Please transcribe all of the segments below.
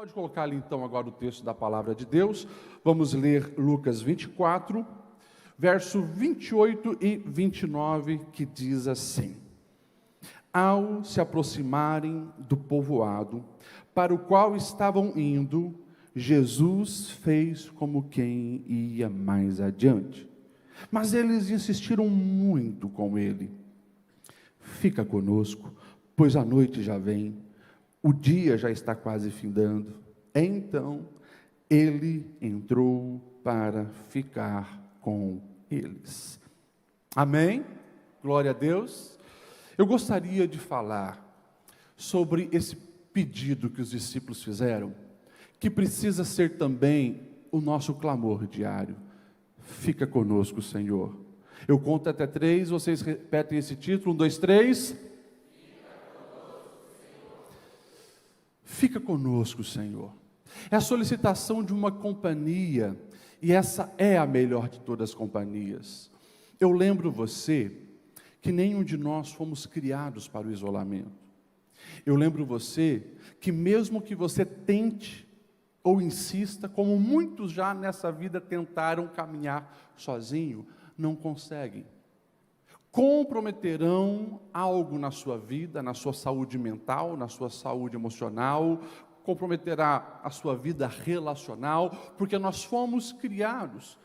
Pode colocar ali então agora o texto da palavra de Deus. Vamos ler Lucas 24, verso 28 e 29, que diz assim: Ao se aproximarem do povoado para o qual estavam indo, Jesus fez como quem ia mais adiante. Mas eles insistiram muito com ele: Fica conosco, pois a noite já vem, o dia já está quase findando. Então ele entrou para ficar com eles. Amém? Glória a Deus. Eu gostaria de falar sobre esse pedido que os discípulos fizeram, que precisa ser também o nosso clamor diário. Fica conosco, Senhor. Eu conto até 3, vocês repetem esse título, 1, 2, 3. Fica conosco, Senhor. É a solicitação de uma companhia, e essa é a melhor de todas as companhias. Eu lembro você que nenhum de nós fomos criados para o isolamento. Eu lembro você que mesmo que você tente ou insista, como muitos já nessa vida tentaram caminhar sozinho, não conseguem. Comprometerão algo na sua vida, na sua saúde mental, na sua saúde emocional, comprometerá a sua vida relacional, porque nós fomos criados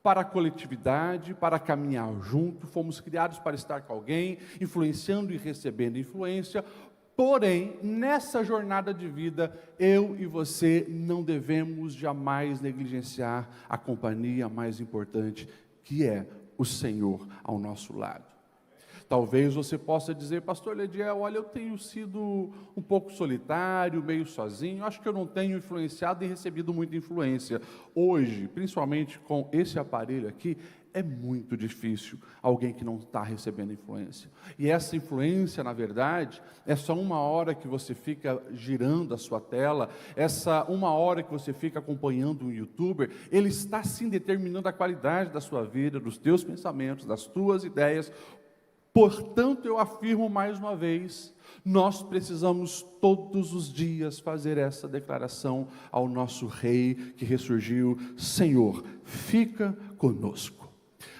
para a coletividade, para caminhar junto, fomos criados para estar com alguém, influenciando e recebendo influência. Porém, nessa jornada de vida, eu e você não devemos jamais negligenciar a companhia mais importante, que é o Senhor ao nosso lado. Talvez você possa dizer: Pastor Lediel, olha, eu tenho sido um pouco solitário, meio sozinho, acho que eu não tenho influenciado e recebido muita influência. Hoje, principalmente com esse aparelho aqui, é muito difícil alguém que não está recebendo influência. E essa influência, na verdade, é só 1 hora que você fica girando a sua tela, essa 1 hora que você fica acompanhando um youtuber, ele está sim determinando a qualidade da sua vida, dos teus pensamentos, das tuas ideias. Portanto, eu afirmo mais uma vez, nós precisamos todos os dias fazer essa declaração ao nosso Rei que ressurgiu: Senhor, fica conosco.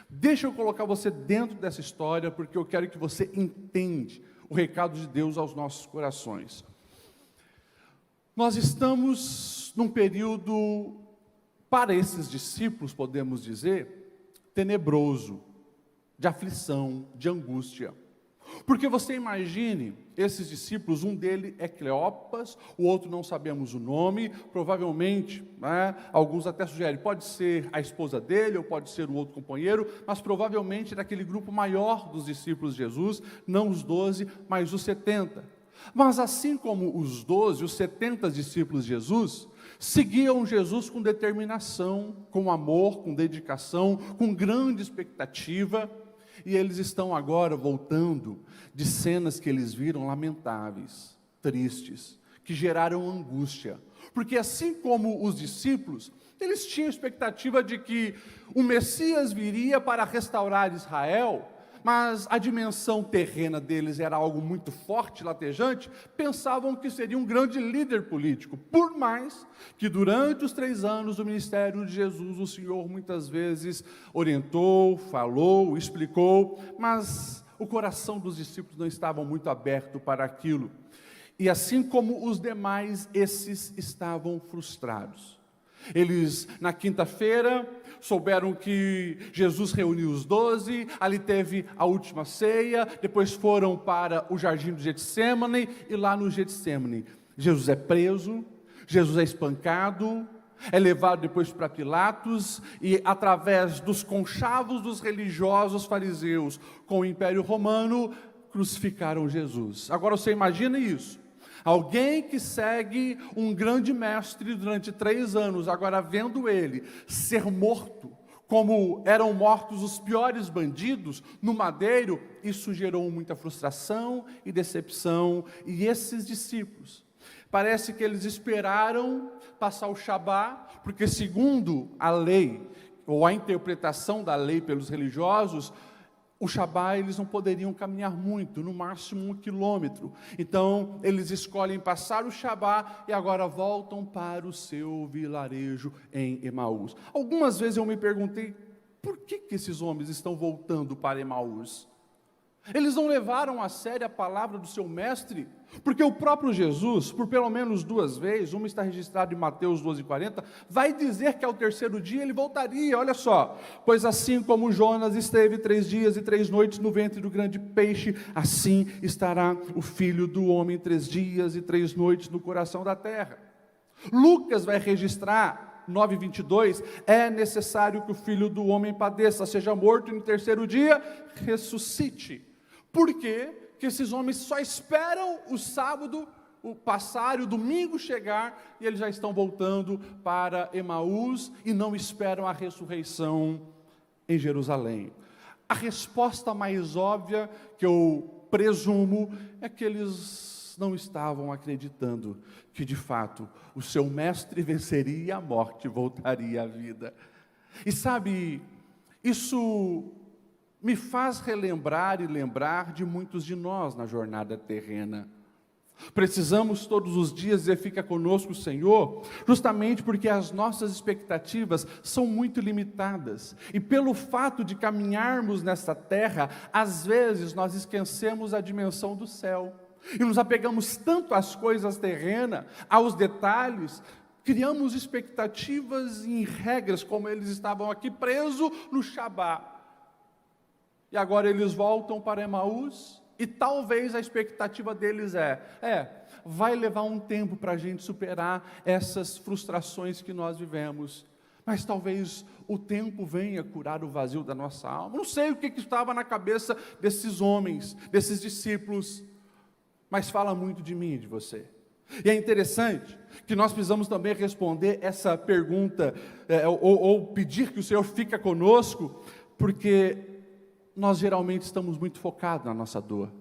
Deixa eu colocar você dentro dessa história, porque eu quero que você entenda o recado de Deus aos nossos corações. Nós estamos num período, para esses discípulos, podemos dizer, tenebroso, de aflição, de angústia. Porque você imagine, esses discípulos, um deles é Cleopas, o outro não sabemos o nome, provavelmente, alguns até sugerem, pode ser a esposa dele, ou pode ser um outro companheiro, mas provavelmente daquele grupo maior dos discípulos de Jesus, não os 12, mas os 70. Mas assim como os 12, os 70 discípulos de Jesus, seguiam Jesus com determinação, com amor, com dedicação, com grande expectativa. E eles estão agora voltando de cenas que eles viram lamentáveis, tristes, que geraram angústia. Porque assim como os discípulos, eles tinham expectativa de que o Messias viria para restaurar Israel, mas a dimensão terrena deles era algo muito forte, latejante, pensavam que seria um grande líder político, por mais que durante os 3 anos do ministério de Jesus, o Senhor muitas vezes orientou, falou, explicou, mas o coração dos discípulos não estava muito aberto para aquilo. E assim como os demais, esses estavam frustrados. Eles, na quinta-feira, souberam que Jesus reuniu os 12, ali teve a última ceia, depois foram para o jardim do Getsêmani, e lá no Getsêmani, Jesus é preso, Jesus é espancado, é levado depois para Pilatos, e através dos conchavos dos religiosos fariseus com o Império Romano, crucificaram Jesus. Agora você imagina isso. Alguém que segue um grande mestre durante 3 anos, agora vendo ele ser morto, como eram mortos os piores bandidos, no madeiro, isso gerou muita frustração e decepção. E esses discípulos, parece que eles esperaram passar o Shabá, porque segundo a lei, ou a interpretação da lei pelos religiosos, o Shabá, eles não poderiam caminhar muito, no máximo 1 quilômetro. Então, eles escolhem passar o Shabá e agora voltam para o seu vilarejo em Emaús. Algumas vezes eu me perguntei, por que esses homens estão voltando para Emaús? Eles não levaram a sério a palavra do seu mestre, porque o próprio Jesus, por pelo menos 2 vezes, uma está registrada em Mateus 12:40, vai dizer que ao 3º dia ele voltaria. Olha só, pois assim como Jonas esteve 3 dias e 3 noites no ventre do grande peixe, assim estará o Filho do Homem 3 dias e 3 noites no coração da terra. Lucas vai registrar 9:22, é necessário que o Filho do Homem padeça, seja morto e no 3º dia ressuscite. Por quê? Que esses homens só esperam o sábado passar e o domingo chegar, e eles já estão voltando para Emaús e não esperam a ressurreição em Jerusalém. A resposta mais óbvia que eu presumo é que eles não estavam acreditando que de fato o seu mestre venceria a morte e voltaria à vida. E sabe, isso me faz relembrar e lembrar de muitos de nós na jornada terrena. Precisamos todos os dias dizer, fica conosco o Senhor, justamente porque as nossas expectativas são muito limitadas. E pelo fato de caminharmos nesta terra, às vezes nós esquecemos a dimensão do céu. E nos apegamos tanto às coisas terrenas, aos detalhes, criamos expectativas em regras, como eles estavam aqui presos no Shabá. E agora eles voltam para Emaús, e talvez a expectativa deles vai levar um tempo para a gente superar essas frustrações que nós vivemos, mas talvez o tempo venha curar o vazio da nossa alma. Não sei o que estava na cabeça desses homens, desses discípulos, mas fala muito de mim e de você. E é interessante que nós precisamos também responder essa pergunta, ou pedir que o Senhor fique conosco, porque nós geralmente estamos muito focados na nossa dor,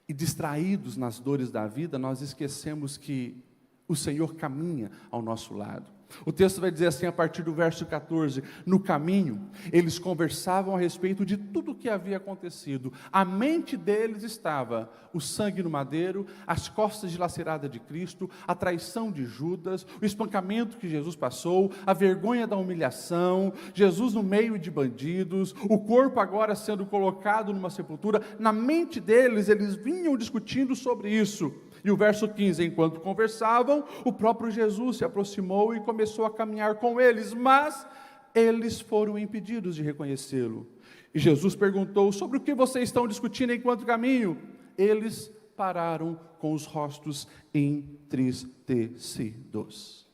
e distraídos nas dores da vida, nós esquecemos que o Senhor caminha ao nosso lado. O texto vai dizer assim, a partir do verso 14, no caminho, eles conversavam a respeito de tudo o que havia acontecido. A mente deles estava o sangue no madeiro, as costas dilaceradas de Cristo, a traição de Judas, o espancamento que Jesus passou, a vergonha da humilhação, Jesus no meio de bandidos, o corpo agora sendo colocado numa sepultura. Na mente deles, eles vinham discutindo sobre isso. E o verso 15, enquanto conversavam, o próprio Jesus se aproximou e começou a caminhar com eles, mas eles foram impedidos de reconhecê-lo. E Jesus perguntou, sobre o que vocês estão discutindo enquanto caminham? Eles pararam com os rostos entristecidos.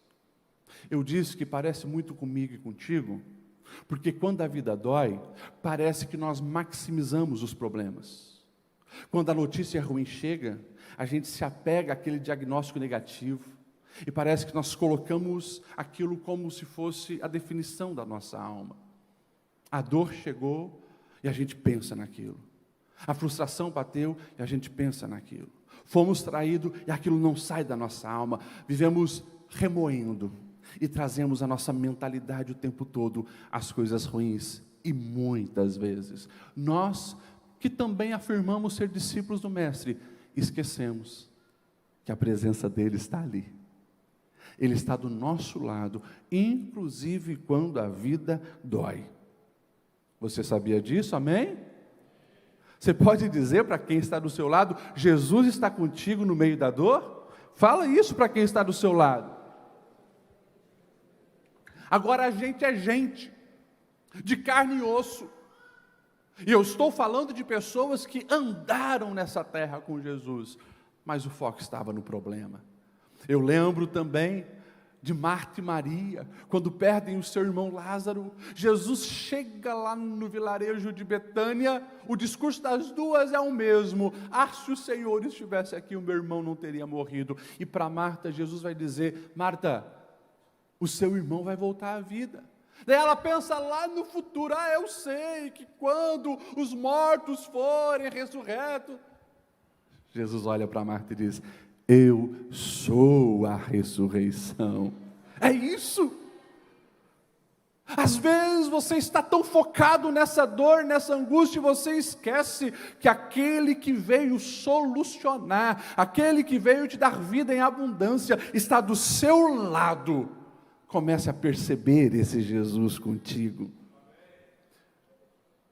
Eu disse que parece muito comigo e contigo, porque quando a vida dói, parece que nós maximizamos os problemas. Quando a notícia ruim chega, a gente se apega àquele diagnóstico negativo, e parece que nós colocamos aquilo como se fosse a definição da nossa alma. A dor chegou, e a gente pensa naquilo. A frustração bateu, e a gente pensa naquilo. Fomos traídos, e aquilo não sai da nossa alma. Vivemos remoendo, e trazemos a nossa mentalidade o tempo todo as coisas ruins, e muitas vezes, nós que também afirmamos ser discípulos do Mestre, esquecemos que a presença dele está ali. Ele está do nosso lado, inclusive quando a vida dói. Você sabia disso? Amém? Você pode dizer para quem está do seu lado, Jesus está contigo no meio da dor? Fala isso para quem está do seu lado. Agora a gente é gente, de carne e osso. E eu estou falando de pessoas que andaram nessa terra com Jesus, mas o foco estava no problema. Eu lembro também de Marta e Maria, quando perdem o seu irmão Lázaro. Jesus chega lá no vilarejo de Betânia, o discurso das duas é o mesmo: se o Senhor estivesse aqui, o meu irmão não teria morrido. E para Marta, Jesus vai dizer: Marta, o seu irmão vai voltar à vida. Daí ela pensa lá no futuro, eu sei que quando os mortos forem ressurretos. Jesus olha para Marta e diz: eu sou a ressurreição. É isso. Às vezes você está tão focado nessa dor, nessa angústia, e você esquece que aquele que veio solucionar, aquele que veio te dar vida em abundância, está do seu lado. Comece a perceber esse Jesus contigo.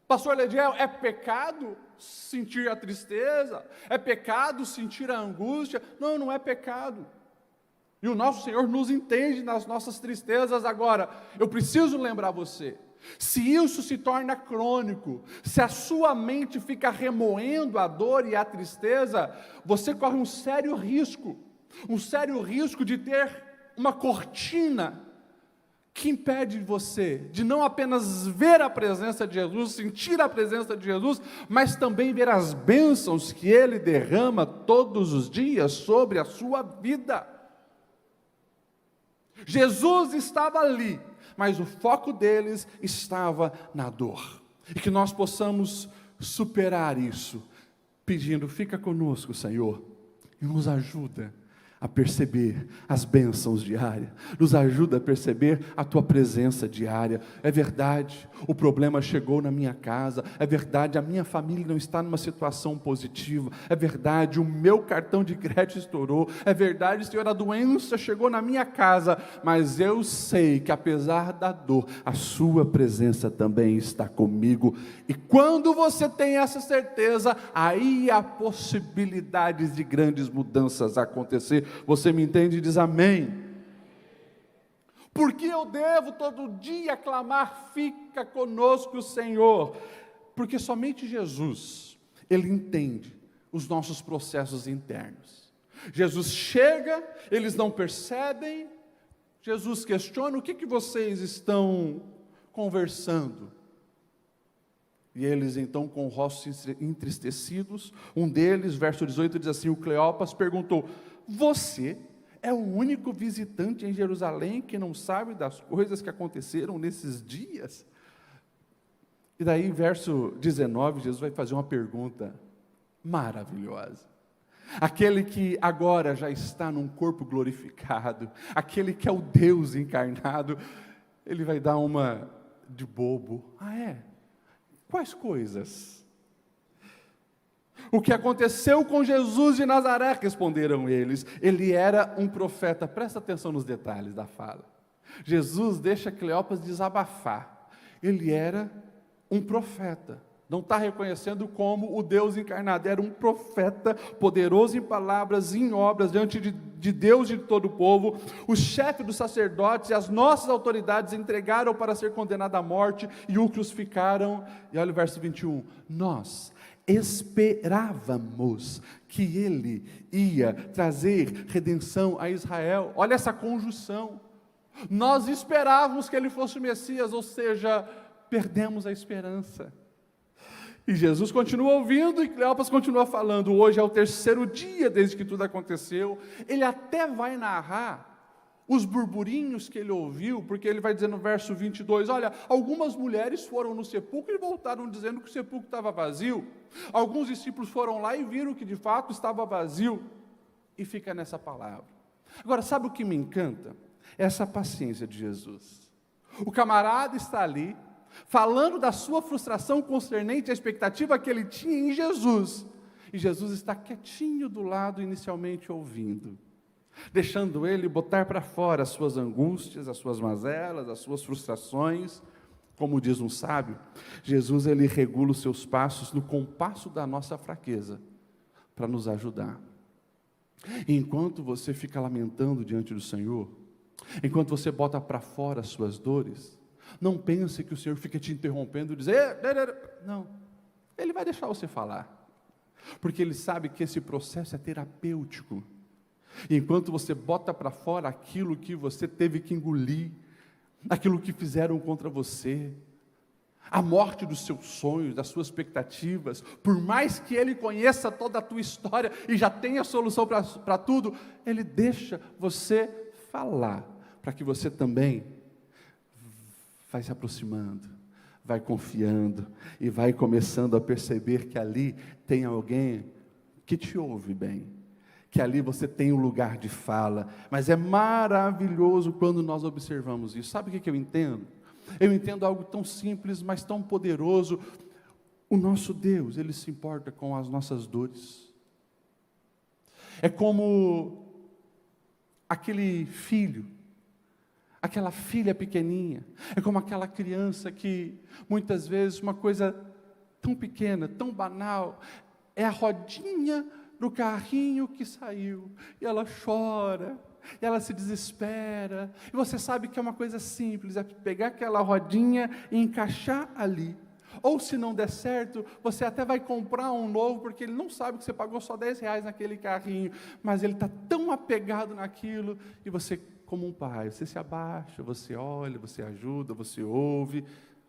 Pastor Lediel, é pecado sentir a tristeza? É pecado sentir a angústia? Não, não é pecado. E o nosso Senhor nos entende nas nossas tristezas. Agora, eu preciso lembrar você, se isso se torna crônico, se a sua mente fica remoendo a dor e a tristeza, você corre um sério risco de ter uma cortina que impede você de não apenas ver a presença de Jesus, sentir a presença de Jesus, mas também ver as bênçãos que Ele derrama todos os dias sobre a sua vida. Jesus estava ali, mas o foco deles estava na dor. E que nós possamos superar isso, pedindo, fica conosco, Senhor, e nos ajuda a perceber as bênçãos diárias, nos ajuda a perceber a Tua presença diária. É verdade, o problema chegou na minha casa, é verdade, a minha família não está numa situação positiva, é verdade, o meu cartão de crédito estourou, é verdade, Senhor, a doença chegou na minha casa, mas eu sei que apesar da dor, a Sua presença também está comigo, e quando você tem essa certeza, aí há possibilidades de grandes mudanças acontecer. Você me entende e diz amém. Por que eu devo todo dia clamar, fica conosco, Senhor? Porque somente Jesus, Ele entende os nossos processos internos. Jesus chega, eles não percebem, Jesus questiona, o que vocês estão conversando? E eles então com rostos entristecidos, um deles, verso 18, diz assim, o Cleopas perguntou, você é o único visitante em Jerusalém que não sabe das coisas que aconteceram nesses dias? E daí, verso 19, Jesus vai fazer uma pergunta maravilhosa. Aquele que agora já está num corpo glorificado, aquele que é o Deus encarnado, ele vai dar uma de bobo. Ah, é? Quais coisas? O que aconteceu com Jesus de Nazaré, responderam eles. Ele era um profeta. Presta atenção nos detalhes da fala. Jesus deixa Cleopas desabafar. Ele era um profeta. Não está reconhecendo como o Deus encarnado. Era um profeta, poderoso em palavras e em obras, diante de Deus e de todo o povo. O chefe dos sacerdotes e as nossas autoridades entregaram para ser condenado à morte e o crucificaram. E olha o verso 21. Nós esperávamos que ele ia trazer redenção a Israel. Olha essa conjunção. Nós esperávamos que ele fosse o Messias, ou seja, perdemos a esperança. E Jesus continua ouvindo e Cleopas continua falando. Hoje é o terceiro dia desde que tudo aconteceu. Ele até vai narrar os burburinhos que ele ouviu, porque ele vai dizer no verso 22, olha, algumas mulheres foram no sepulcro e voltaram dizendo que o sepulcro estava vazio. Alguns discípulos foram lá e viram que de fato estava vazio. E fica nessa palavra. Agora, sabe o que me encanta? Essa paciência de Jesus. O camarada está ali, falando da sua frustração concernente à expectativa que ele tinha em Jesus. E Jesus está quietinho do lado, inicialmente ouvindo, deixando ele botar para fora as suas angústias, as suas mazelas, as suas frustrações. Como diz um sábio, Jesus ele regula os seus passos no compasso da nossa fraqueza, para nos ajudar. E enquanto você fica lamentando diante do Senhor, enquanto você bota para fora as suas dores, não pense que o Senhor fica te interrompendo e dizer, não, Ele vai deixar você falar, porque Ele sabe que esse processo é terapêutico. E enquanto você bota para fora aquilo que você teve que engolir, aquilo que fizeram contra você, a morte dos seus sonhos, das suas expectativas, por mais que Ele conheça toda a tua história e já tenha solução para tudo, Ele deixa você falar, para que você também vai se aproximando, vai confiando e vai começando a perceber que ali tem alguém que te ouve bem, que ali você tem um lugar de fala. Mas é maravilhoso quando nós observamos isso. Sabe o que eu entendo? Eu entendo algo tão simples, mas tão poderoso. O nosso Deus, Ele se importa com as nossas dores. É como aquele filho, aquela filha pequeninha, é como aquela criança que, muitas vezes, uma coisa tão pequena, tão banal, é a rodinha do carrinho que saiu, e ela chora, e ela se desespera, e você sabe que é uma coisa simples, é pegar aquela rodinha e encaixar ali. Ou se não der certo, você até vai comprar um novo, porque ele não sabe que você pagou só R$10 naquele carrinho, mas ele está tão apegado naquilo, e você, como um pai, você se abaixa, você olha, você ajuda, você ouve,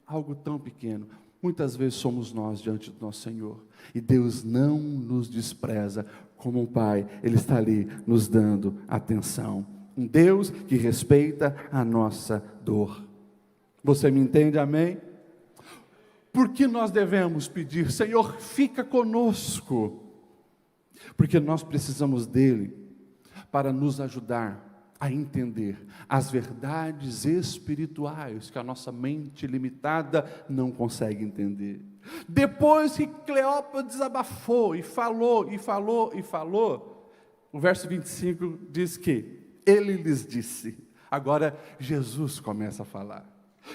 algo tão pequeno. Muitas vezes somos nós diante do nosso Senhor, e Deus não nos despreza como um pai, Ele está ali nos dando atenção. Um Deus que respeita a nossa dor. Você me entende, amém? Por que nós devemos pedir, Senhor, fica conosco? Porque nós precisamos dEle para nos ajudar a entender as verdades espirituais que a nossa mente limitada não consegue entender. Depois que Cleópatra desabafou e falou, o verso 25 diz que ele lhes disse. Agora Jesus começa a falar.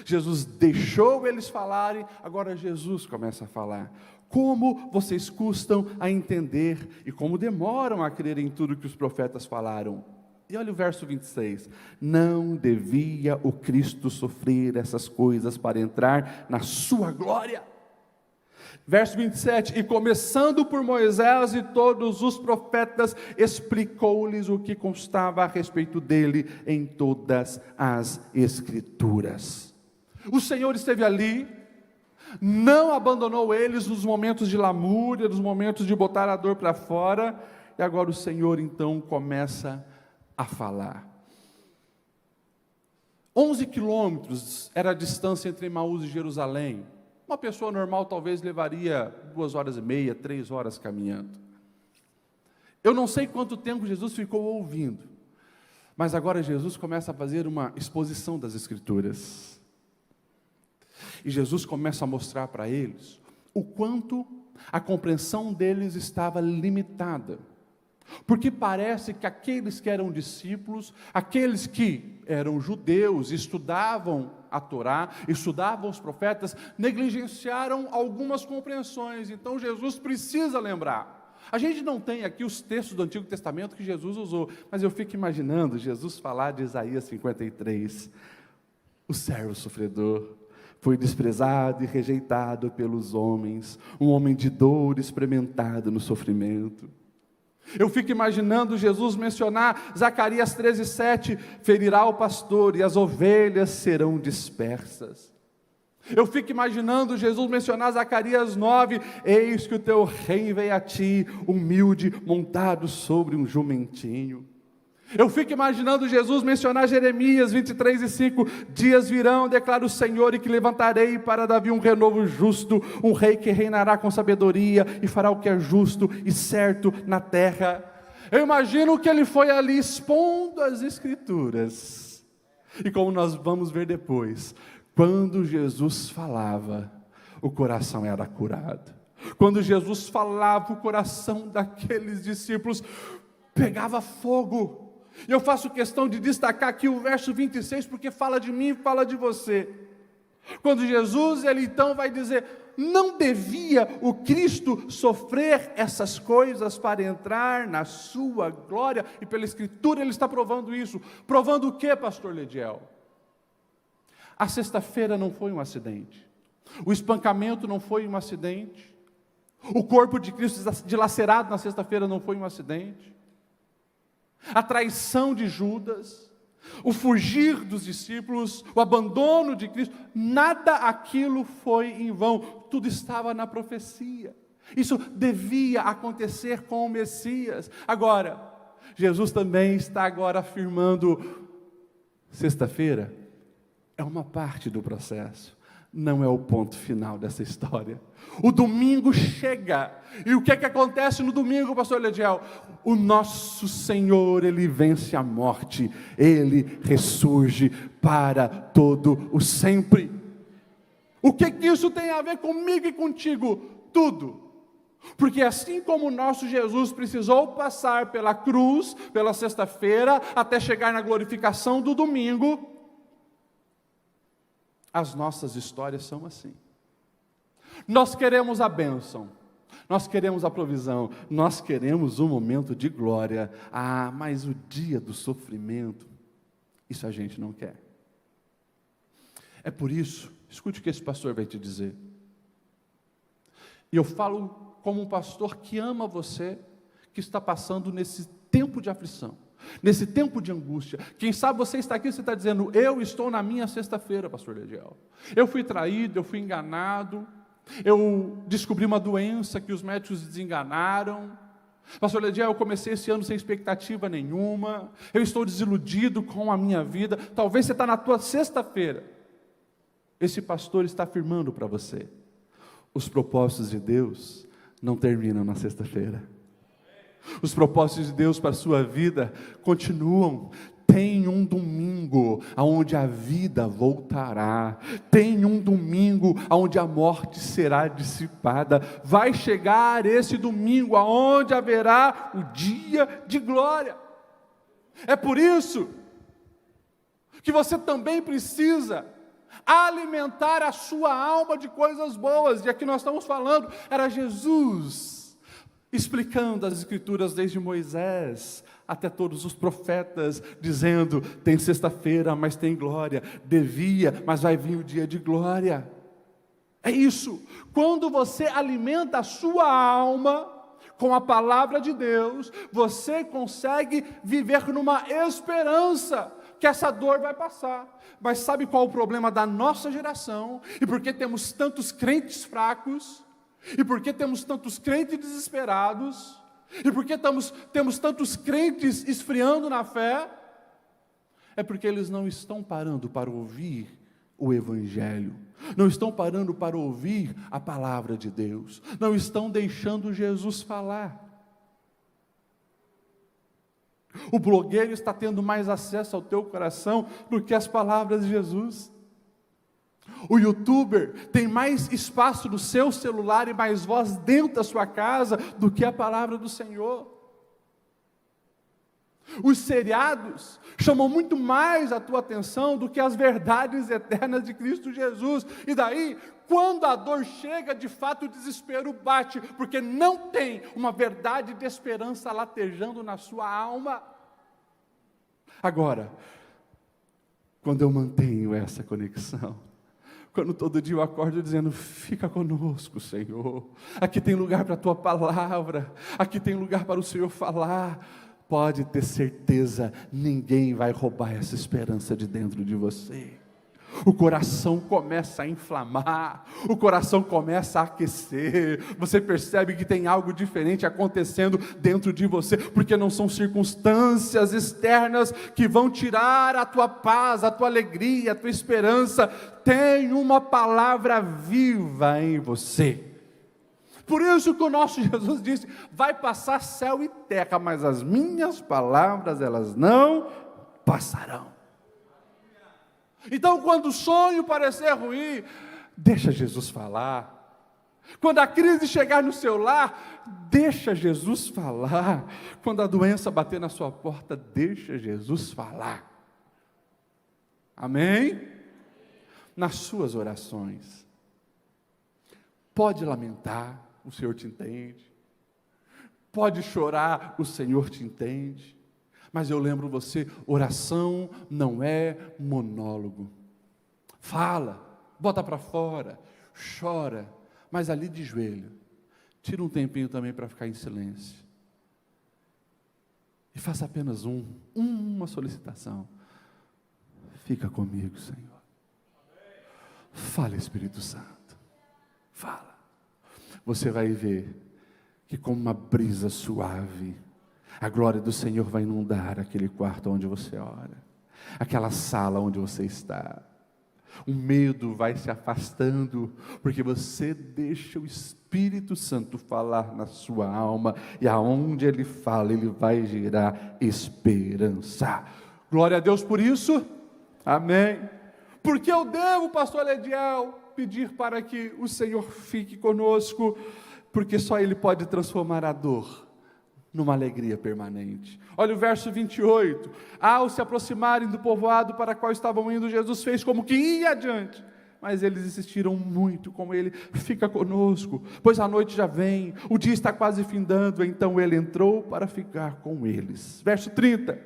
Jesus deixou eles falarem, agora Jesus começa a falar. Como vocês custam a entender e como demoram a crer em tudo que os profetas falaram. E olha o verso 26, não devia o Cristo sofrer essas coisas para entrar na sua glória? Verso 27, e começando por Moisés e todos os profetas, explicou-lhes o que constava a respeito dele em todas as Escrituras. O Senhor esteve ali, não abandonou eles nos momentos de lamúria, nos momentos de botar a dor para fora, e agora o Senhor então começa a falar. 11 quilômetros era a distância entre Emaús e Jerusalém. Uma pessoa normal talvez levaria 2h30, 3 horas caminhando. Eu não sei quanto tempo Jesus ficou ouvindo, mas agora Jesus começa a fazer uma exposição das Escrituras. E Jesus começa a mostrar para eles o quanto a compreensão deles estava limitada. Porque parece que aqueles que eram discípulos, aqueles que eram judeus, estudavam a Torá, estudavam os profetas, negligenciaram algumas compreensões. Então Jesus precisa lembrar. A gente não tem aqui os textos do Antigo Testamento que Jesus usou, mas eu fico imaginando Jesus falar de Isaías 53. O servo sofredor foi desprezado e rejeitado pelos homens, um homem de dor, experimentado no sofrimento. Eu fico imaginando Jesus mencionar Zacarias 13:7, ferirá o pastor e as ovelhas serão dispersas. Eu fico imaginando Jesus mencionar Zacarias 9, eis que o teu rei vem a ti, humilde, montado sobre um jumentinho. Eu fico imaginando Jesus mencionar Jeremias 23:5, dias virão, declara o Senhor, e que levantarei para Davi um renovo justo, um rei que reinará com sabedoria e fará o que é justo e certo na terra. Eu imagino que ele foi ali expondo as Escrituras. E como nós vamos ver depois, quando Jesus falava, o coração era curado. Quando Jesus falava, o coração daqueles discípulos pegava fogo. E eu faço questão de destacar aqui o verso 26, porque fala de mim e fala de você. Quando Jesus, ele então vai dizer, não devia o Cristo sofrer essas coisas para entrar na sua glória? E pela Escritura ele está provando isso. Provando o que, pastor Lediel? A sexta-feira não foi um acidente. O espancamento não foi um acidente. O corpo de Cristo dilacerado na sexta-feira não foi um acidente. A traição de Judas, o fugir dos discípulos, o abandono de Cristo, nada aquilo foi em vão, tudo estava na profecia. Isso devia acontecer com o Messias. Agora, Jesus também está agora afirmando, sexta-feira é uma parte do processo, não é o ponto final dessa história. O domingo chega, e o que é que acontece no domingo, pastor Lediel? O nosso Senhor, Ele vence a morte, Ele ressurge para todo o sempre. O que isso tem a ver comigo e contigo? Tudo. Porque assim como o nosso Jesus precisou passar pela cruz, pela sexta-feira, até chegar na glorificação do domingo, as nossas histórias são assim. Nós queremos a bênção, nós queremos a provisão, nós queremos um momento de glória. Mas o dia do sofrimento, isso a gente não quer. É por isso, escute o que esse pastor vai te dizer. E eu falo como um pastor que ama você, que está passando nesse tempo de aflição, nesse tempo de angústia. Quem sabe você está aqui, você está dizendo: eu estou na minha sexta-feira, pastor Lediel. Eu fui traído, eu fui enganado, eu descobri uma doença que os médicos desenganaram. Pastor Lediel, eu comecei esse ano sem expectativa nenhuma, eu estou desiludido com a minha vida. Talvez você está na tua sexta-feira. Esse pastor está afirmando para você: os propósitos de Deus não terminam na sexta-feira. Os propósitos de Deus para a sua vida continuam. Tem um domingo onde a vida voltará. Tem um domingo onde a morte será dissipada. Vai chegar esse domingo onde haverá o dia de glória. É por isso que você também precisa alimentar a sua alma de coisas boas. E aqui nós estamos falando, era Jesus explicando as Escrituras desde Moisés até todos os profetas, dizendo: tem sexta-feira, mas tem glória, devia, mas vai vir o dia de glória. É isso, quando você alimenta a sua alma com a palavra de Deus, você consegue viver numa esperança que essa dor vai passar. Mas sabe qual o problema da nossa geração? E por que temos tantos crentes fracos? E por que temos tantos crentes desesperados? E por que temos tantos crentes esfriando na fé? É porque eles não estão parando para ouvir o Evangelho, não estão parando para ouvir a palavra de Deus, não estão deixando Jesus falar. O blogueiro está tendo mais acesso ao teu coração do que as palavras de Jesus. O youtuber tem mais espaço no seu celular e mais voz dentro da sua casa do que a palavra do Senhor. Os seriados chamam muito mais a tua atenção do que as verdades eternas de Cristo Jesus. E daí, quando a dor chega, de fato o desespero bate, porque não tem uma verdade de esperança latejando na sua alma. Agora, quando eu mantenho essa conexão, quando todo dia eu acordo dizendo: fica conosco, Senhor, aqui tem lugar para a tua palavra, aqui tem lugar para o Senhor falar, pode ter certeza, ninguém vai roubar essa esperança de dentro de você. O coração começa a inflamar, o coração começa a aquecer, você percebe que tem algo diferente acontecendo dentro de você, porque não são circunstâncias externas que vão tirar a tua paz, a tua alegria, a tua esperança. Tem uma palavra viva em você. Por isso que o nosso Jesus disse: vai passar céu e terra, mas as minhas palavras, elas não passarão. Então, quando o sonho parecer ruim, deixa Jesus falar. Quando a crise chegar no seu lar, deixa Jesus falar. Quando a doença bater na sua porta, deixa Jesus falar. Amém? Nas suas orações, pode lamentar, o Senhor te entende. Pode chorar, o Senhor te entende. Mas eu lembro você, oração não é monólogo. Fala, bota para fora, chora, mas ali de joelho. Tira um tempinho também para ficar em silêncio. E faça apenas uma solicitação. Fica comigo, Senhor. Fala, Espírito Santo. Fala. Você vai ver que como uma brisa suave, a glória do Senhor vai inundar aquele quarto onde você ora, aquela sala onde você está. O medo vai se afastando, porque você deixa o Espírito Santo falar na sua alma, e aonde ele fala, ele vai gerar esperança. Glória a Deus por isso, amém. Porque eu devo, pastor Lediel, pedir para que o Senhor fique conosco, porque só Ele pode transformar a dor numa alegria permanente. Olha o verso 28, ao se aproximarem do povoado para qual estavam indo, Jesus fez como que ia adiante, mas eles insistiram muito com ele: fica conosco, pois a noite já vem, o dia está quase findando. Então ele entrou para ficar com eles. Verso 30,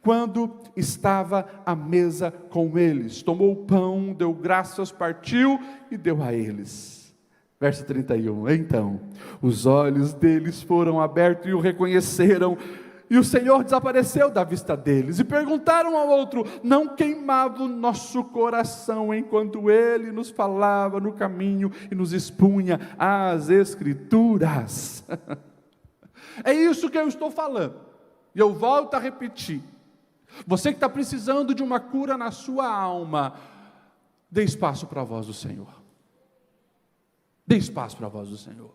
quando estava à mesa com eles, tomou o pão, deu graças, partiu e deu a eles. Verso 31, então os olhos deles foram abertos e o reconheceram, e o Senhor desapareceu da vista deles, e perguntaram ao outro: não queimava o nosso coração enquanto ele nos falava no caminho e nos expunha as Escrituras? É isso que eu estou falando, e eu volto a repetir. Você que está precisando de uma cura na sua alma, dê espaço para a voz do Senhor. Dê espaço para a voz do Senhor.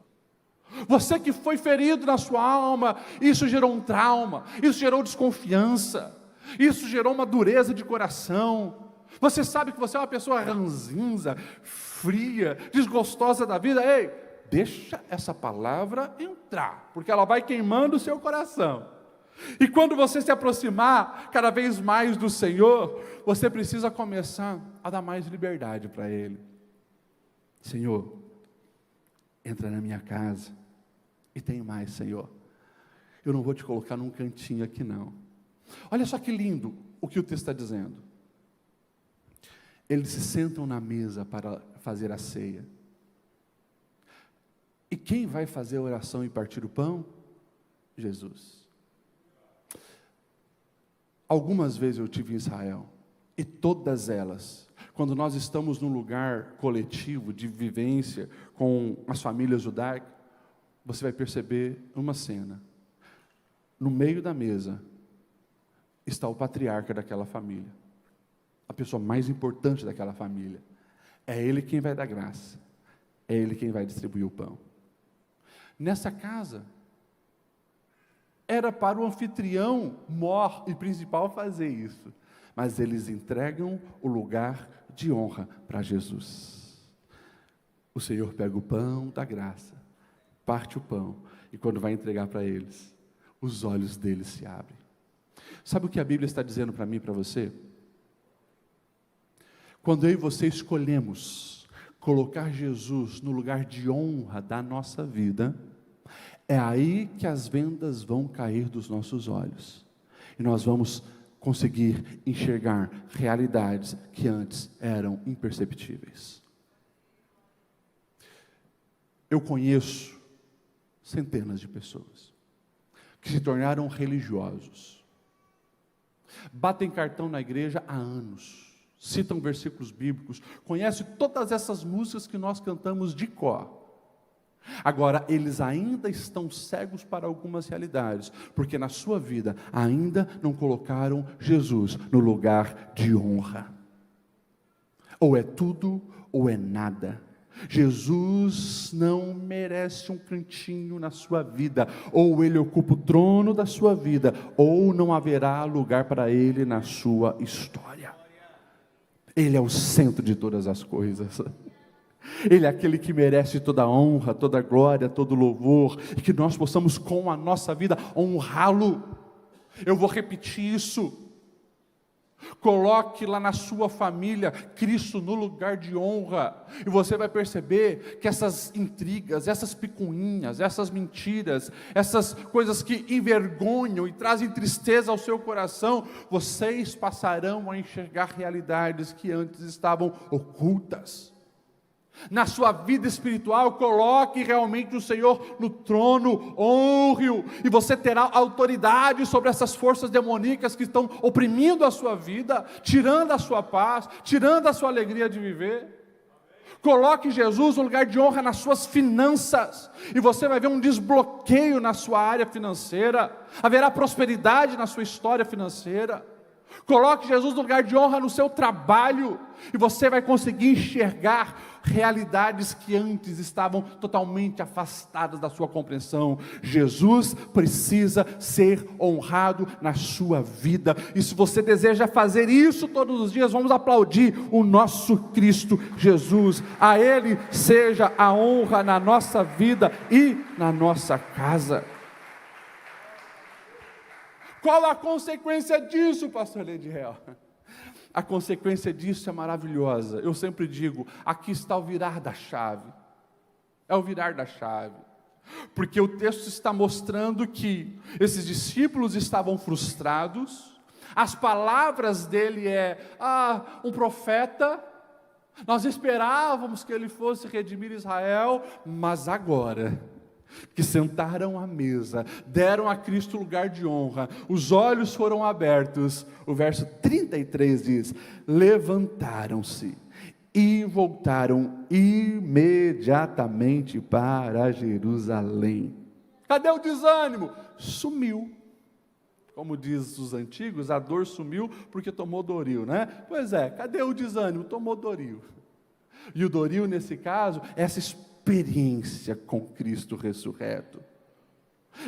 Você que foi ferido na sua alma, isso gerou um trauma, isso gerou desconfiança, isso gerou uma dureza de coração. Você sabe que você é uma pessoa ranzinza, fria, desgostosa da vida. Ei, deixa essa palavra entrar, porque ela vai queimando o seu coração. E quando você se aproximar cada vez mais do Senhor, você precisa começar a dar mais liberdade para Ele. Senhor, entra na minha casa, e tem mais, Senhor, eu não vou te colocar num cantinho aqui não. Olha só que lindo o que o texto está dizendo. Eles se sentam na mesa para fazer a ceia, e quem vai fazer a oração e partir o pão? Jesus. Algumas vezes eu estive em Israel, e todas elas, quando nós estamos num lugar coletivo de vivência com as famílias judaicas, você vai perceber uma cena. No meio da mesa está o patriarca daquela família, a pessoa mais importante daquela família. É ele quem vai dar graça, é ele quem vai distribuir o pão. Nessa casa, era para o anfitrião mor e principal fazer isso, mas eles entregam o lugar de honra para Jesus. O Senhor pega o pão da graça, parte o pão, e quando vai entregar para eles, os olhos deles se abrem. Sabe o que a Bíblia está dizendo para mim e para você? Quando eu e você escolhemos colocar Jesus no lugar de honra da nossa vida, é aí que as vendas vão cair dos nossos olhos, e nós vamos conseguir enxergar realidades que antes eram imperceptíveis. Eu conheço centenas de pessoas que se tornaram religiosos, batem cartão na igreja há anos, citam versículos bíblicos, conhecem todas essas músicas que nós cantamos de cor. Agora, eles ainda estão cegos para algumas realidades, porque na sua vida ainda não colocaram Jesus no lugar de honra. Ou é tudo, ou é nada. Jesus não merece um cantinho na sua vida. Ou Ele ocupa o trono da sua vida, ou não haverá lugar para Ele na sua história. Ele é o centro de todas as coisas. Ele é aquele que merece toda a honra, toda a glória, todo o louvor, e que nós possamos com a nossa vida honrá-lo. Eu vou repetir isso. Coloque lá na sua família Cristo no lugar de honra, e você vai perceber que essas intrigas, essas picuinhas, essas mentiras, essas coisas que envergonham e trazem tristeza ao seu coração, vocês passarão a enxergar realidades que antes estavam ocultas. Na sua vida espiritual, coloque realmente o Senhor no trono, honre-o, e você terá autoridade sobre essas forças demoníacas que estão oprimindo a sua vida, tirando a sua paz, tirando a sua alegria de viver. Coloque Jesus no lugar de honra nas suas finanças, e você vai ver um desbloqueio na sua área financeira, haverá prosperidade na sua história financeira. Coloque Jesus no lugar de honra no seu trabalho, e você vai conseguir enxergar realidades que antes estavam totalmente afastadas da sua compreensão. Jesus precisa ser honrado na sua vida, e se você deseja fazer isso todos os dias, vamos aplaudir o nosso Cristo Jesus. A Ele seja a honra na nossa vida e na nossa casa. Qual a consequência disso, pastor Lediel? A consequência disso é maravilhosa. Eu sempre digo, aqui está o virar da chave. É o virar da chave. Porque o texto está mostrando que esses discípulos estavam frustrados. As palavras dele um profeta. Nós esperávamos que ele fosse redimir Israel, mas agora que sentaram à mesa, deram a Cristo lugar de honra, os olhos foram abertos, o verso 33 diz: levantaram-se e voltaram imediatamente para Jerusalém. Cadê o desânimo? Sumiu. Como diz os antigos, a dor sumiu porque tomou Doril, né? Pois é, cadê o desânimo? Tomou Doril. E o Doril, nesse caso, é essa experiência com Cristo ressurreto.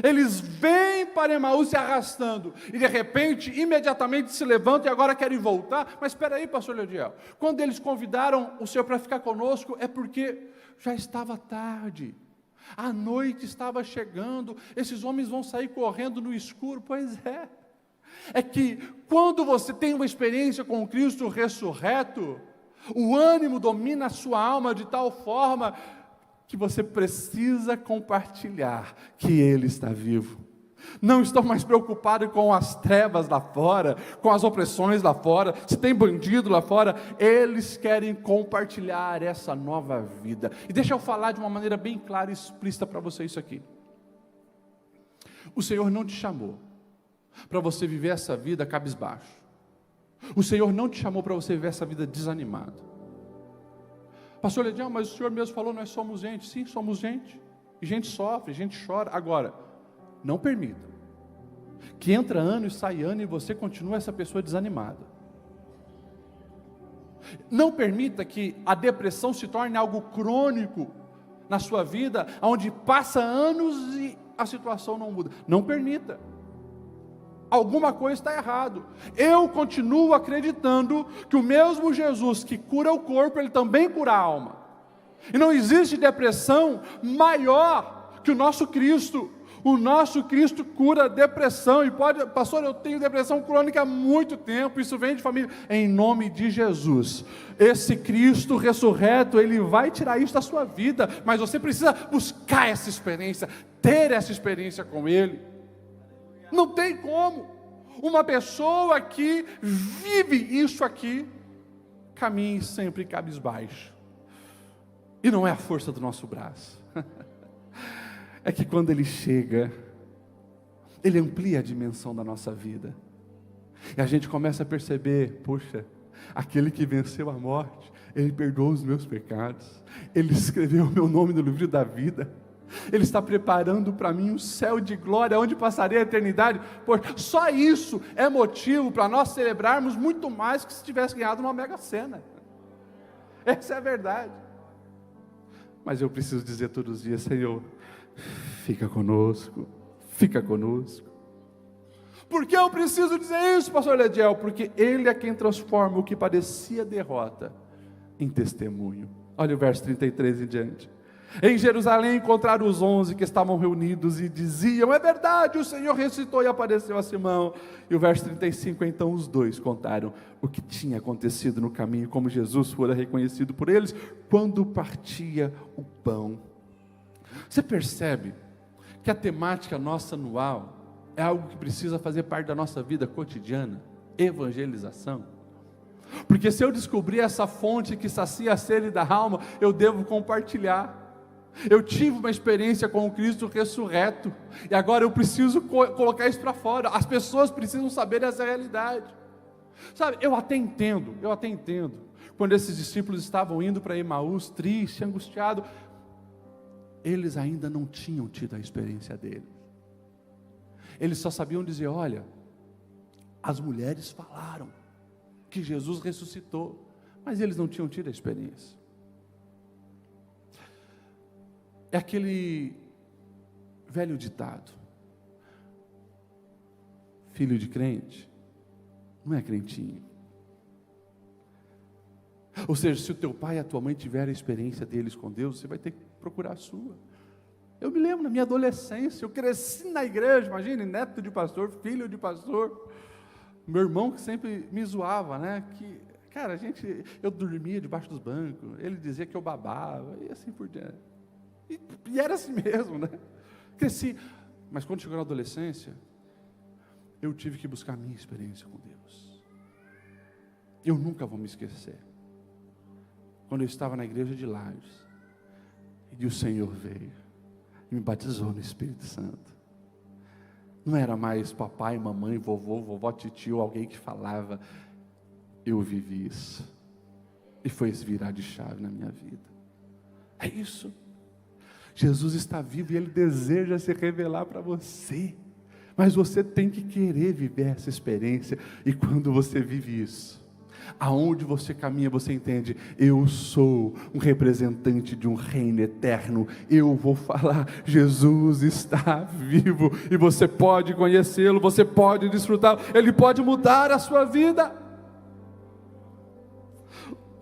Eles vêm para Emaús se arrastando, e de repente, imediatamente se levantam e agora querem voltar. Mas espera aí, pastor Lediel, quando eles convidaram o Senhor para ficar conosco, é porque já estava tarde, a noite estava chegando, esses homens vão sair correndo no escuro. Pois é que quando você tem uma experiência com Cristo ressurreto, o ânimo domina a sua alma de tal forma que você precisa compartilhar que Ele está vivo. Não estou mais preocupado com as trevas lá fora, com as opressões lá fora, se tem bandido lá fora. Eles querem compartilhar essa nova vida. E deixa eu falar de uma maneira bem clara e explícita para você isso aqui. O Senhor não te chamou para você viver essa vida cabisbaixo. O Senhor não te chamou para você viver essa vida desanimado. Pastor Lediel, mas o Senhor mesmo falou, nós somos gente. Sim, somos gente. E gente sofre, gente chora. Agora, não permita que entra ano e sai ano e você continue essa pessoa desanimada. Não permita que a depressão se torne algo crônico na sua vida, onde passa anos e a situação não muda. Não permita. Alguma coisa está errado. Eu continuo acreditando que o mesmo Jesus que cura o corpo, Ele também cura a alma. E não existe depressão maior que o nosso Cristo. O nosso Cristo cura a depressão. E pode, pastor, eu tenho depressão crônica há muito tempo, isso vem de família. Em nome de Jesus, esse Cristo ressurreto, Ele vai tirar isso da sua vida, mas você precisa buscar essa experiência, ter essa experiência com Ele. Não tem como uma pessoa que vive isso aqui caminhe sempre cabisbaixo. E não é a força do nosso braço. É que quando Ele chega, Ele amplia a dimensão da nossa vida. E a gente começa a perceber, poxa, aquele que venceu a morte, Ele perdoou os meus pecados, Ele escreveu o meu nome no livro da vida. Ele está preparando para mim um céu de glória, onde passarei a eternidade. Poxa, só isso é motivo para nós celebrarmos muito mais que se tivesse ganhado uma mega sena. Essa é a verdade. Mas eu preciso dizer todos os dias, Senhor, fica conosco, fica conosco. Por que eu preciso dizer isso, pastor Lediel? Porque Ele é quem transforma o que parecia derrota em testemunho. Olha o verso 33 em diante. Em Jerusalém encontraram os 11 que estavam reunidos e diziam: é verdade, o Senhor ressuscitou e apareceu a Simão. E o verso 35, então os dois contaram o que tinha acontecido no caminho, como Jesus fora reconhecido por eles, quando partia o pão. Você percebe que a temática nossa anual é algo que precisa fazer parte da nossa vida cotidiana? Evangelização. Porque se eu descobrir essa fonte que sacia a sede da alma, eu devo compartilhar. Eu tive uma experiência com o Cristo ressurreto, e agora eu preciso colocar isso para fora. As pessoas precisam saber essa realidade. Sabe, eu até entendo, quando esses discípulos estavam indo para Emaús, triste, angustiado, eles ainda não tinham tido a experiência deles. Eles só sabiam dizer: olha, As mulheres falaram que Jesus ressuscitou, mas eles não tinham tido a experiência. É aquele velho ditado: filho de crente não é crentinho. Ou seja, se o teu pai e a tua mãe tiverem a experiência deles com Deus, você vai ter que procurar a sua. Eu me lembro, na minha adolescência, eu cresci na igreja, imagine, neto de pastor, filho de pastor. Meu irmão que sempre me zoava, né? Que, cara, eu dormia debaixo dos bancos, ele dizia que eu babava, e assim por diante. E era assim mesmo, né? Cresci. Mas quando chegou na adolescência, eu tive que buscar a minha experiência com Deus. Eu nunca vou me esquecer. Quando eu estava na igreja de Lages, e o Senhor veio e me batizou no Espírito Santo. Não era mais papai, mamãe, vovô, vovó, titio, alguém que falava. Eu vivi isso. E foi esse virar de chave na minha vida. É isso. Jesus está vivo e Ele deseja se revelar para você. Mas você tem que querer viver essa experiência. E quando você vive isso, aonde você caminha, você entende: eu sou um representante de um reino eterno. Eu vou falar, Jesus está vivo, e você pode conhecê-lo, você pode desfrutá-lo, Ele pode mudar a sua vida.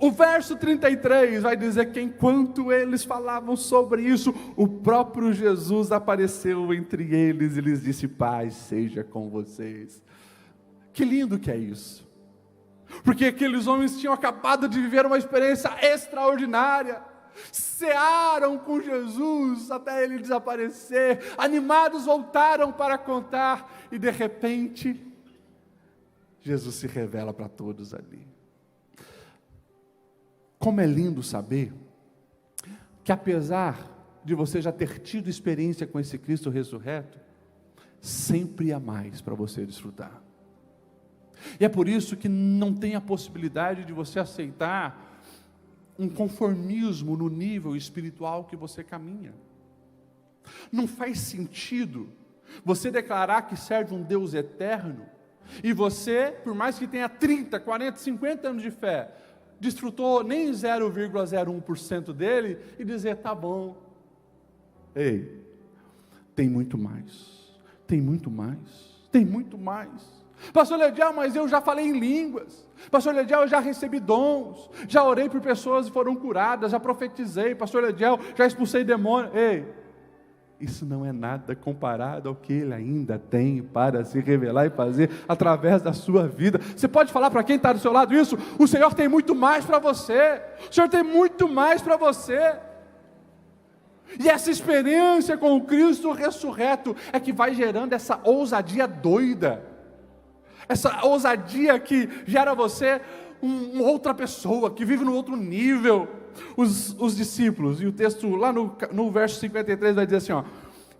O verso 33 vai dizer que enquanto eles falavam sobre isso, o próprio Jesus apareceu entre eles e lhes disse: paz seja com vocês. Que lindo que é isso. Porque aqueles homens tinham acabado de viver uma experiência extraordinária, cearam com Jesus até Ele desaparecer, animados voltaram para contar, e de repente, Jesus se revela para todos ali. Como é lindo saber, que apesar de você já ter tido experiência com esse Cristo ressurreto, sempre há mais para você desfrutar. E é por isso que não tem a possibilidade de você aceitar um conformismo no nível espiritual que você caminha. Não faz sentido você declarar que serve um Deus eterno, e você, por mais que tenha 30, 40, 50 anos de fé, desfrutou nem 0,01% dele, e dizer: tá bom. Ei, tem muito mais, tem muito mais, tem muito mais. Pastor Lediel, mas eu já falei em línguas. Pastor Lediel, eu já recebi dons, já orei por pessoas e foram curadas, já profetizei. Pastor Lediel, já expulsei demônio. Ei, isso não é nada comparado ao que Ele ainda tem para se revelar e fazer através da sua vida. Você pode falar para quem está do seu lado isso? O Senhor tem muito mais para você. O Senhor tem muito mais para você. E essa experiência com o Cristo ressurreto é que vai gerando essa ousadia doida. Essa ousadia que gera você uma outra pessoa, que vive no outro nível. Os discípulos, e o texto lá no verso 53 vai dizer assim, ó,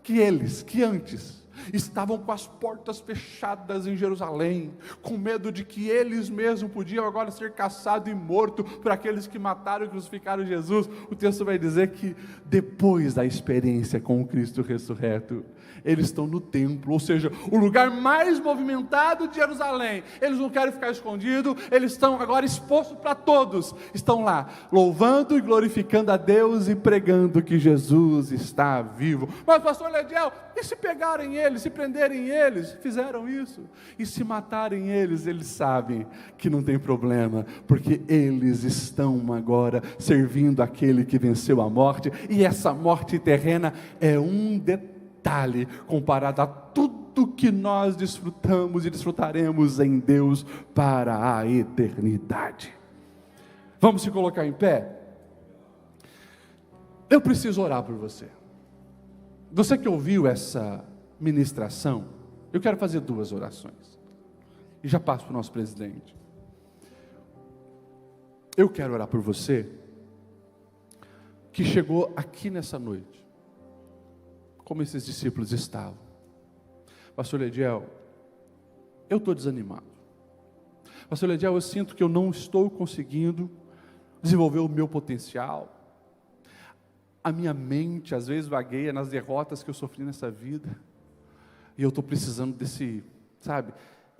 que eles, que antes estavam com as portas fechadas em Jerusalém, com medo de que eles mesmos podiam agora ser caçados e mortos por aqueles que mataram e crucificaram Jesus. O texto vai dizer que depois da experiência com o Cristo ressurreto, eles estão no templo, ou seja, o lugar mais movimentado de Jerusalém. Eles não querem ficar escondidos, eles estão agora expostos para todos, estão lá, louvando e glorificando a Deus e pregando que Jesus está vivo. Mas pastor Lediel, e se pegarem eles, se prenderem eles? Fizeram isso, e se matarem eles, eles sabem que não tem problema, porque eles estão agora servindo aquele que venceu a morte, e essa morte terrena é um detalhe comparado a tudo que nós desfrutamos e desfrutaremos em Deus para a eternidade. Vamos se colocar em pé? Eu preciso orar por você. Você que ouviu essa ministração, eu quero fazer 2 orações. E já passo para o nosso presidente. Eu quero orar por você que chegou aqui nessa noite como esses discípulos estavam. Pastor Lediel, eu estou desanimado. Pastor Lediel, eu sinto que eu não estou conseguindo desenvolver o meu potencial. A minha mente às vezes vagueia nas derrotas que eu sofri nessa vida. E eu estou precisando desse,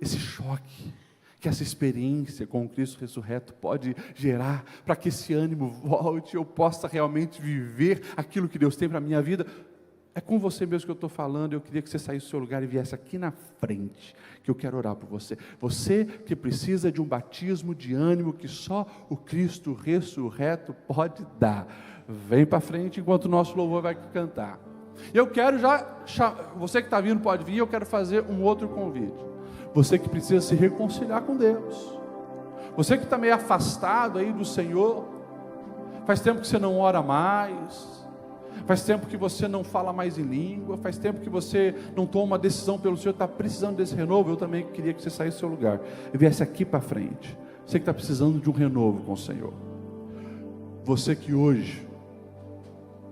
esse choque que essa experiência com o Cristo ressurreto pode gerar, para que esse ânimo volte, eu possa realmente viver aquilo que Deus tem para a minha vida. É com você mesmo que eu estou falando. Eu queria que você saísse do seu lugar e viesse aqui na frente, que eu quero orar por você. Você que precisa de um batismo de ânimo que só o Cristo ressurreto pode dar. Vem para frente enquanto o nosso louvor vai cantar. Eu quero você que está vindo pode vir, eu quero fazer um outro convite. Você que precisa se reconciliar com Deus. Você que está meio afastado aí do Senhor. Faz tempo que você não ora mais. Faz tempo que você não fala mais em língua. Faz tempo que você não toma uma decisão pelo Senhor. Está precisando desse renovo. Eu também queria que você saísse do seu lugar e viesse aqui para frente. Você que está precisando de um renovo com o Senhor. Você que hoje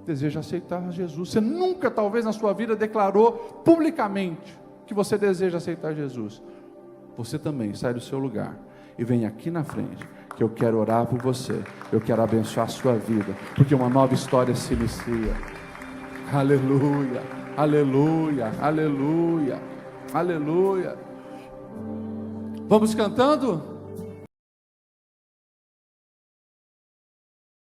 deseja aceitar Jesus. Você nunca, talvez, na sua vida declarou publicamente que você deseja aceitar Jesus. Você também sai do seu lugar e vem aqui na frente, que eu quero orar por você. Eu quero abençoar a sua vida, porque uma nova história se inicia. Aleluia, aleluia, aleluia, aleluia. Vamos cantando?